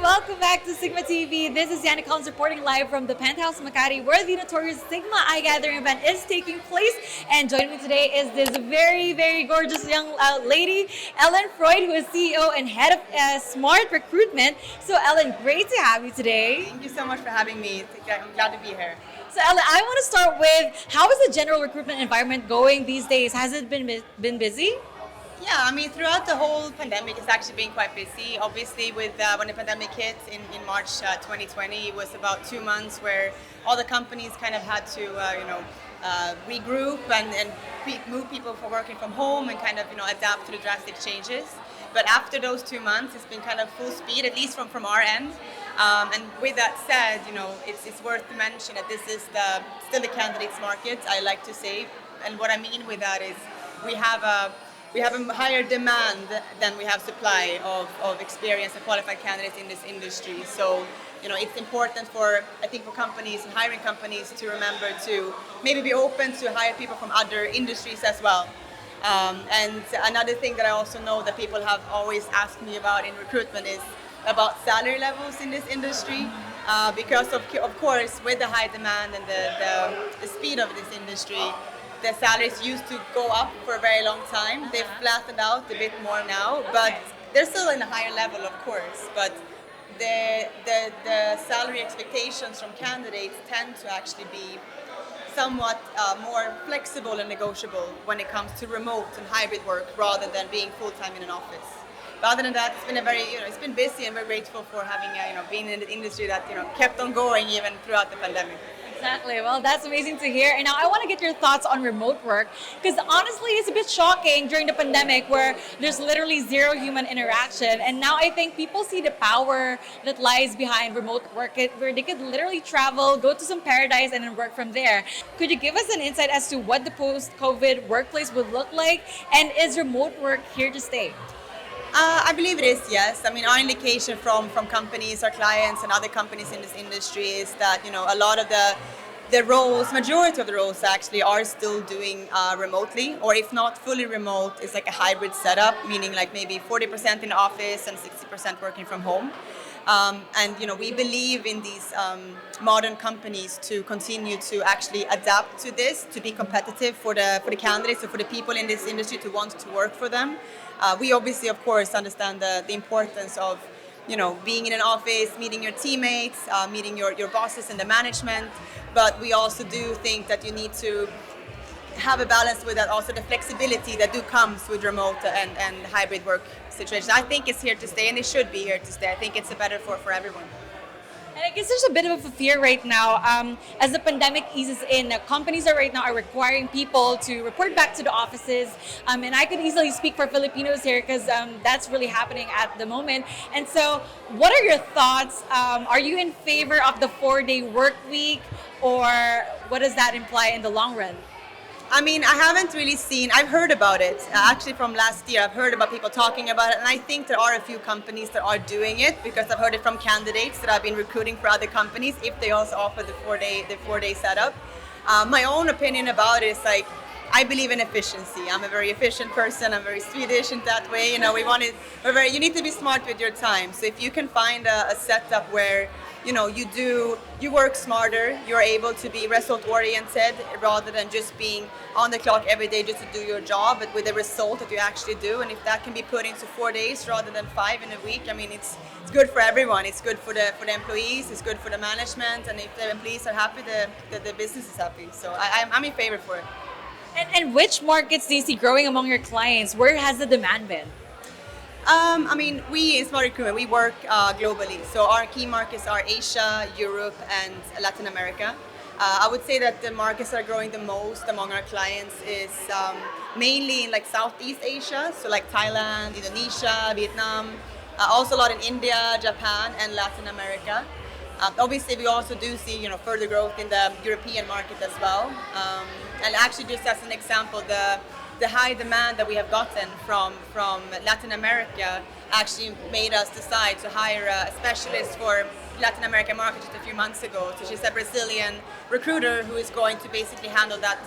welcome back to SiGMA TV. This is Yanni Collins reporting live from the Penthouse Makati, where the notorious SiGMA iGathering event is taking place. And joining me today is this very, very gorgeous young lady, FROJD, who is CEO and head of Smart Recruitment. So Ellen, great to have you today. Thank you so much for having me. I'm glad to be here. So Ellen, I want to start with, how is the general recruitment environment going these days? Has it been busy? Yeah, I mean, throughout the whole pandemic, it's actually been quite busy. Obviously, with when the pandemic hit in March 2020, it was about 2 months where all the companies kind of had to, regroup and move people for working from home and kind of, adapt to the drastic changes. But after those 2 months, it's been kind of full speed, at least from our end. And with that said, it's worth to mention that this is still the candidates market, I like to say. And what I mean with that is we have a higher demand than we have supply of experienced and qualified candidates in this industry. So, it's important for companies and hiring companies to remember to maybe be open to hire people from other industries as well. And another thing that I also know that people have always asked me about in recruitment is about salary levels in this industry. Because of course, with the high demand and the speed of this industry, the salaries used to go up for a very long time. They've flattened out a bit more now, but they're still in a higher level, of course. But the salary expectations from candidates tend to actually be somewhat more flexible and negotiable when it comes to remote and hybrid work rather than being full-time in an office. But other than that, it's been it's been busy, and we're grateful for having been in the industry that kept on going even throughout the pandemic. Exactly. Well, that's amazing to hear. And now I want to get your thoughts on remote work, because honestly, it's a bit shocking during the pandemic where there's literally zero human interaction. And now I think people see the power that lies behind remote work, where they could literally travel, go to some paradise, and then work from there. Could you give us an insight as to what the post-COVID workplace would look like? And is remote work here to stay? I believe it is, yes. I mean, our indication from companies, our clients, and other companies in this industry is that a lot of the roles, majority of the roles actually, are still doing remotely, or if not fully remote, it's like a hybrid setup, meaning like maybe 40% in the office and 60% working from home. And we believe in these modern companies to continue to actually adapt to this, to be competitive for the candidates or for the people in this industry to want to work for them. We obviously, of course, understand the importance of being in an office, meeting your teammates, meeting your bosses and the management. But we also do think that you need to have a balance with that, also the flexibility that comes with remote and hybrid work situations. I think it's here to stay, and it should be here to stay. I think it's better for everyone. And I guess there's a bit of a fear right now as the pandemic eases in. Companies right now are requiring people to report back to the offices. And I could easily speak for Filipinos here because that's really happening at the moment. And so what are your thoughts? Are you in favor of the 4-day work week, or what does that imply in the long run? I mean, I haven't really I've heard about it. Actually, from last year, I've heard about people talking about it, and I think there are a few companies that are doing it, because I've heard it from candidates that I've been recruiting for other companies, if they also offer the 4-day setup. My own opinion about it is I believe in efficiency. I'm a very efficient person. I'm very Swedish in that way. You need to be smart with your time. So if you can find a setup where you work smarter, you're able to be result-oriented rather than just being on the clock every day just to do your job, but with the result that you actually do. And if that can be put into 4 days rather than 5 in a week, I mean, it's good for everyone. It's good for the employees, it's good for the management, and if the employees are happy, the business is happy. So I'm in favor for it. And which markets do you see growing among your clients? Where has the demand been? I mean, we in Smart Recruitment, we work globally. So our key markets are Asia, Europe, and Latin America. I would say that the markets that are growing the most among our clients is mainly in Southeast Asia, so like Thailand, Indonesia, Vietnam. Also a lot in India, Japan, and Latin America. Obviously, we also do see further growth in the European market as well. And actually, just as an example, the high demand that we have gotten from Latin America actually made us decide to hire a specialist for Latin American market just a few months ago. So she's a Brazilian recruiter who is going to basically handle that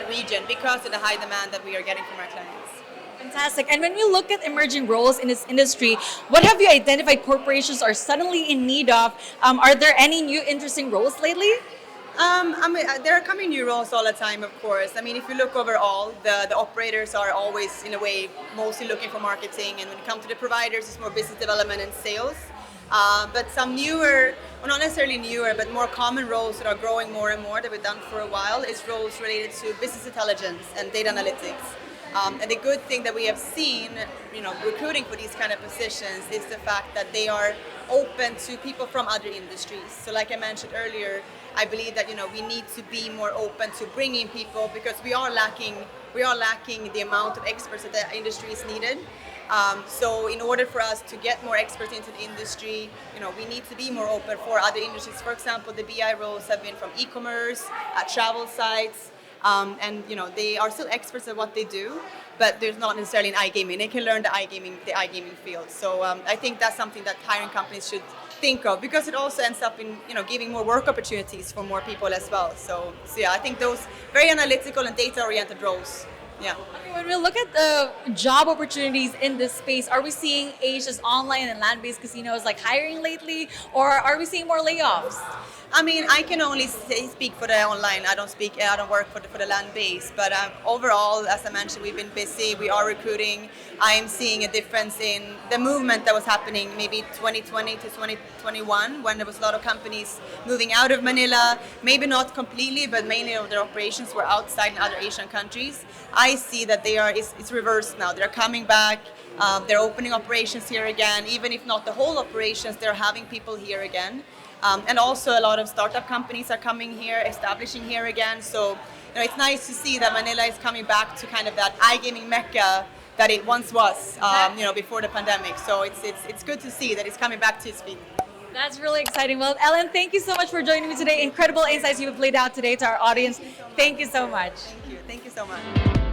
region because of the high demand that we are getting from our clients. Fantastic. And when we look at emerging roles in this industry, what have you identified corporations are suddenly in need of? Are there any new interesting roles lately? I mean, there are coming new roles all the time, of course. I mean, if you look overall, the operators are always, in a way, mostly looking for marketing. And when it comes to the providers, it's more business development and sales. But some newer, well, not necessarily newer, but more common roles that are growing more and more that we've done for a while is roles related to business intelligence and data analytics. And the good thing that we have seen, recruiting for these kind of positions is the fact that they are open to people from other industries. So like I mentioned earlier, I believe that, we need to be more open to bringing people because we are lacking the amount of experts that the industry is needed. So in order for us to get more experts into the industry, we need to be more open for other industries. For example, the BI roles have been from e-commerce, travel sites, and they are still experts at what they do, but there's not necessarily an iGaming. They can learn the iGaming field. So I think that's something that hiring companies should think of because it also ends up in giving more work opportunities for more people as well. So yeah, I think those very analytical and data-oriented roles. Yeah. Okay, when we look at the job opportunities in this space, are we seeing Asia's online and land-based casinos like hiring lately, or are we seeing more layoffs? I mean, I can only speak for the online. I don't work for the land base. But overall, as I mentioned, we've been busy. We are recruiting. I am seeing a difference in the movement that was happening maybe 2020 to 2021 when there was a lot of companies moving out of Manila. Maybe not completely, but mainly their operations were outside in other Asian countries. I see that it's reversed now. They're coming back. They're opening operations here again. Even if not the whole operations, they're having people here again. And also a lot of startup companies are coming here, establishing here again. So it's nice to see that Manila is coming back to kind of that iGaming mecca that it once was, before the pandemic. So it's good to see that it's coming back to its feet. That's really exciting. Well, Ellen, thank you so much for joining me today. Incredible insights you've laid out today to our audience. Thank you so much. Thank you so much.